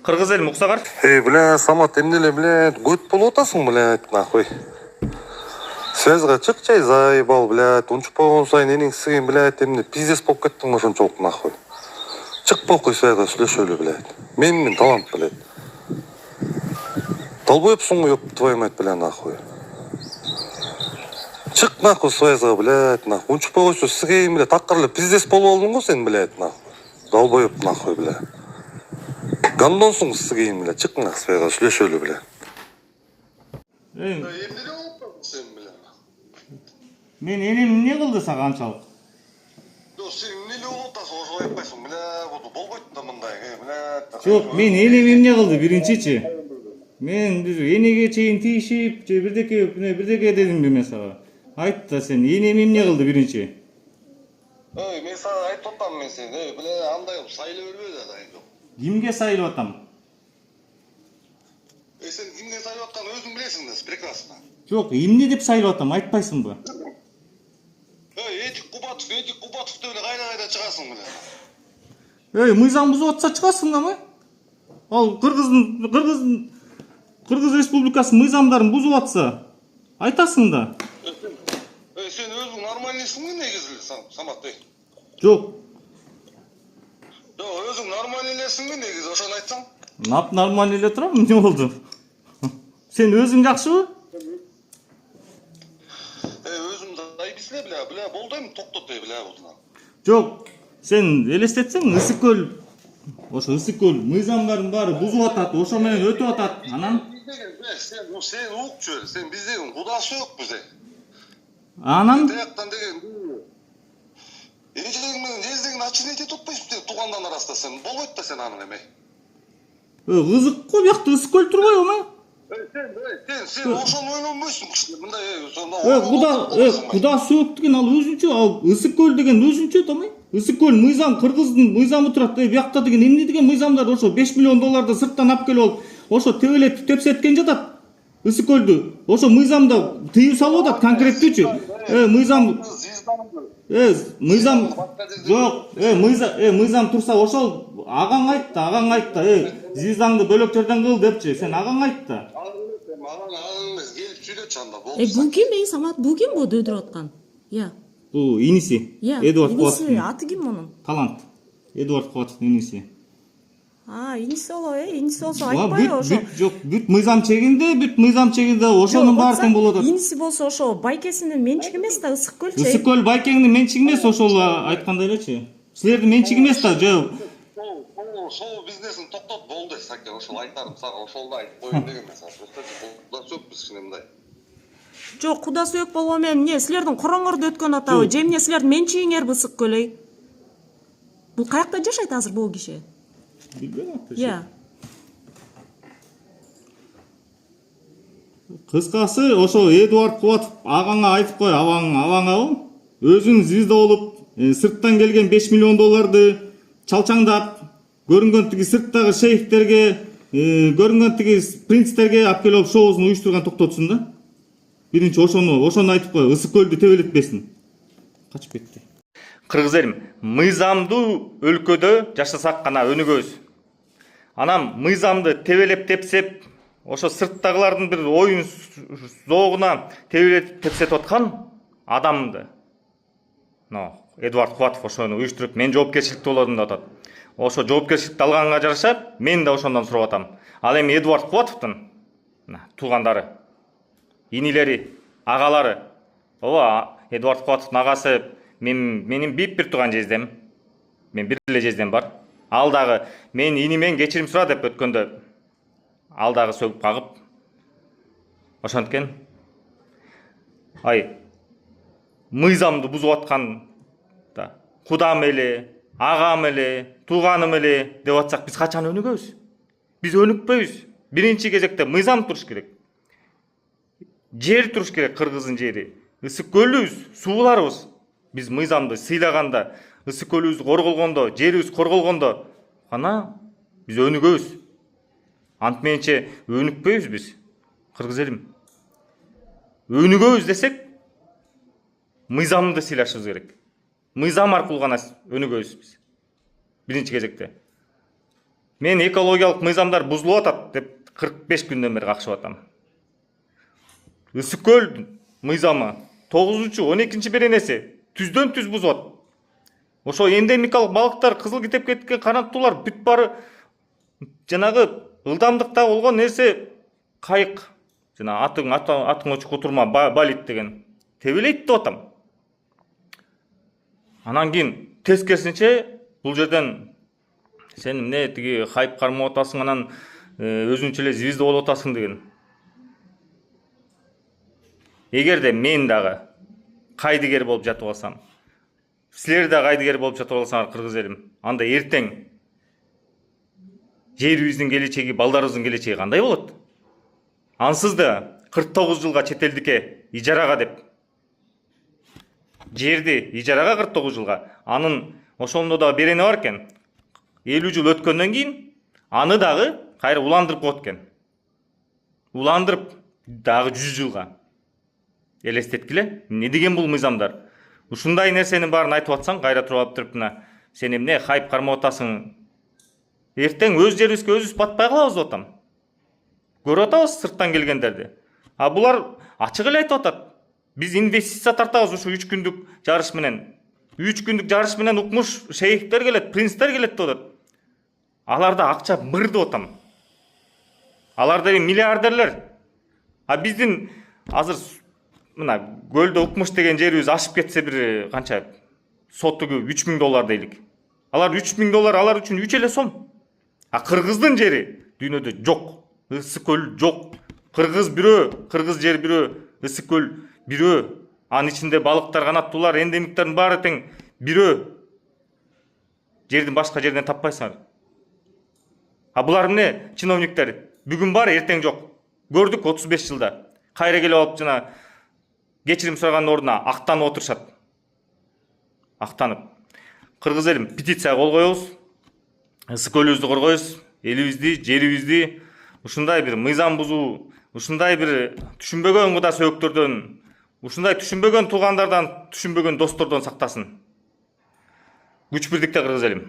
Кыргыз эл муксагар. Бля, Самат, эмнеле, блядь, год болуп атасың, блядь, нахуй. Связга чык, чай заебал, блядь, унчук болгон сайын энең сиген, блядь, эмне пиздец болуп кеттиң ошончолук, нахуй. Чык болкуй связга сүйлөшөлү, блядь. Мен талант, блядь. Долбоёбсуң го, ёб твою мать, бля, нахуй. Чык нахуй связга, блядь, нахуй. Унчук болгончо сигейин, блядь, такыр эле пиздец болуп алдың го сен, блядь, нахуй. Долбоёб, нахуй, блядь. Гандонсуң сигейин, блядь, чык нахуй связга сүйлөшөлү, блядь. Эмнеле болуп калдың сен, блядь? Мен энем эмне кылды сага анчалык? Жок, сен эмнеле болуп атасың, ошо айтпайсың, блядь, болбойт да мындай, блядь. Жок, мен энем эмне кылды биринчичи? Мен энеге чейин тийишип, же бирдеке дедимби мен сага? Айт да сен, энем эмне кылды биринчи? Мен сага айтып атам мен сен, блядь, андай кылып сайлап бербе да, жок. Кимге сайылып атам? Сен кимге сайлап атканын өзүң билесиң да, прекрасно. Жок, эмне деп сайылып атам, айтпайсыңбы? Этик Кубатов деп эле кайда чыгасың, блядь. Мыйзам бузуп атса чыгасың да ма? Ал Кыргыз Республикасынын мыйзамдарын бузуп атса айтасың да. Сен өзүң нормальныйсыңбы негизи, Самат? Жок. Жок, өзүң нормальный элесиңби негизи, ошону айтсаң? Нормально эле турам, эмне болду? Сен өзүң жакшыбы? Өзүм заебись эле, бля, болду эми токтот, бля, болду. Жок, сен элестетсең, Ысык көл, ошо Ысык көл мыйзамдардын баары бузуп атат, ошо менен өтүп атат. Анан сен укчу, сен биздин кудасы жокпуз. Анан Тияктан деген эжең менен жездеген ачын эте топпойсуң туугандан арасында, сен болбойт да сен анын эме. кызык го, биякта Ысык көл турбайбы ма? Сен ошону ойлонбойсуң кичине, мындай Кудасы өк деген ал өзүнчө, ал Ысык көл деген өзүнчө да ма? Ысык көл мыйзам, Кыргыздын мыйзамы турат. Биякта деген эмне деген мыйзамдар, ошо 5 миллион долларды сырттан алып келип алып, ошо тебелетип тепсеткен жатат. Ыссык көлдү. Ошо мыйзамда тыюу салып атат конкреттүүчү. Мыйзам жок. Мыйзам турса ошол агаң айтты. Зиздаңды бөлөкчөрдөн кыл депчи. Сен агаң айтты. Бул ким, Самат? Бул ким бу дөйдүрүп аткан? Бул иниси. Эдуард Кубатов. Иниси, аты ким мунун? Талант. Эдуард Кубатовдун иниси. Иниси иниси болсо айтпайбы ошо? Жок, бүт мыйзам чегинде ошонун баардыгын болуп атат. Иниси болсо ошо байкесинин менчиги эмес да, Ысык көлчү. Ысык көл байкеңдин менчиги эмес, ошол айткандай элечи. Силердин менчиги эмес да, жөө. Шоу бизнесин токтот болду, саке, ошол айтарым сага, ошолду айтып коеюн деген эмес. Куда сөкпүз кичине мындай. Жок, куда сөк болгон менен эмне, силердин короңордо өткөн атабы, же эмне силердин менчигиңерби Ысык көл? Бул каякта жашайт азыр бул киши? Билбейм. Кыскасы, ошо Эдуард Кубатов агаңа айтып кой, абаңабы? Өзүң звезда болуп, сырттан келген 5 миллион долларды чалчаңдап, көрүнгөн тиги сырттагы шейхтерге, көрүнгөн тиги принцтерге алып келип шоусун уюштурган токтотсун да. Биринчи ошону айтып кой, Ысык көлдү тебелетпесин. Качып кетти. Кыргыз элим, мыйзамдуу өлкөдө жашасак гана өнүгөбүз. Анан мыйзамды тебелеп тепсеп, ошо сырттагылардын бир оюн зоогуна тебелетип тепсетип аткан адамды. Эдуард Кубатов ошону уюштуруп, мен жоопкерчиликти болодум деп атат. Ошо жоопкерчиликти алганга жараша, мен да ошондон сурап атам. Ал эми Эдуард Кубатовдун туугандары, инилери, агалары. Эдуард Кубатовдун агасы менин бир тууган жездем. Мен бир эле жездем бар. Ал дагы мен инимен кечирим сура деп өткөндө ал дагы сөгүп кагып. Ошондуктен мыйзамды бузуп аткан да кудам эле, агам эле, тууганым эле деп атсак, биз качан өнүгөбүз? Биз өнүкпөйбүз. Биринчи кезекте мыйзам туруш керек. Жер туруш керек, Кыргыздын жери. Ысык көлүбүз, сууларыбыз. Биз мыйзамды сыйлаганда, Ысык көлүбүз корголгондо, жерибиз корголгондо гана биз өнүгөбүз. Антменче өнүкпөйбүз биз. Кыргыз элим. Өнүгөбүз десек, мыйзамды сыйлашыбыз керек. Мыйзам аркылуу гана өнүгөбүз биз. Биринчи кезекте. Мен экологиялык мыйзамдар бузулуп атат деп 45 күндөн бери какшып атам. Ысык көл мыйзамы 9-12 беренеси түздөн түз бузуп атат. Ошо эндемикалык балыктар, кызыл китепке кеткен канаттуулар бүт бары жанагы ылдамдыкта болгон нерсе кайык. Жана атың очук утурма балит деген тебелейт деп атам. Анан кийин тескерисинче бул жерден сен эмне тиги хайп кармап атасың, анан өзүнчө эле звезда болуп атасың деген. Эгерде мен дагы кайдыгер болуп жатып алсам, силер да кайдыгер болуп жатып алсаңар кыргыз элим, анда эртең жерибиздин келечеги, балдарыбыздын келечеги кандай болот? Ансыз да 49 жылга чет элдикке ижарага деп. Жерди ижарага 49 жылга. Анын ошондо дагы берени бар экен. 50 жыл өткөндөн кийин аны дагы кайра уландырып коет экен. Уландырып дагы 100 жылга. Элестеткиле, эмне деген бул мыйзамдар? Ушундай нерсенин баарын айтып атсаң, кайра туруп алып туруп мына сен эмне хайп кармап атасың? Эртең өз жерибизге өзүбүз батпай калабыз деп атам. Көрүп атабыз сырттан келгендерди. А булар ачык эле айтып атат. Биз инвестиция тартабыз ушу 3 күндүк жарыш менен. 3 күндүк жарыш менен укмуш шейхтер келет, принцтер келет деп атат. Аларда акча мыр деп атам. Алар деген миллиардерлер. А биздин азыр мына көлдө укмуш деген жерибиз ашып кетсе бир канча соттугу $3000 дейлик. Алар $3000 алар үчүн 3 эле сом. А кыргыздын жери дүйнөдө жок. Ысык көл жок. Кыргыз бирөө, кыргыз жер бирөө, ысык көл бирөө. Анын ичинде балыктар, канаттуулар, эндемиктердин баары тең бирөө. Жердин башка жерден таппайсыңар. А булар эмне? Чиновниктер. Бүгүн бар, эртең жок. Көрдүк 35 жылда. Кайра келип алып жана кечирим сурагандын ордуна актанып отурушат. Актанып. Кыргыз элим петиция кол коебуз. Ысык көлүбүздү коргойбуз. Элибизди, жерибизди ушундай бир мыйзам бузуу, ушундай бир түшүнбөгөн куда сөөктөрдөн, ушундай түшүнбөгөн туугандардан, түшүнбөгөн достордон сактасын. Күч бирдикте кыргыз элим.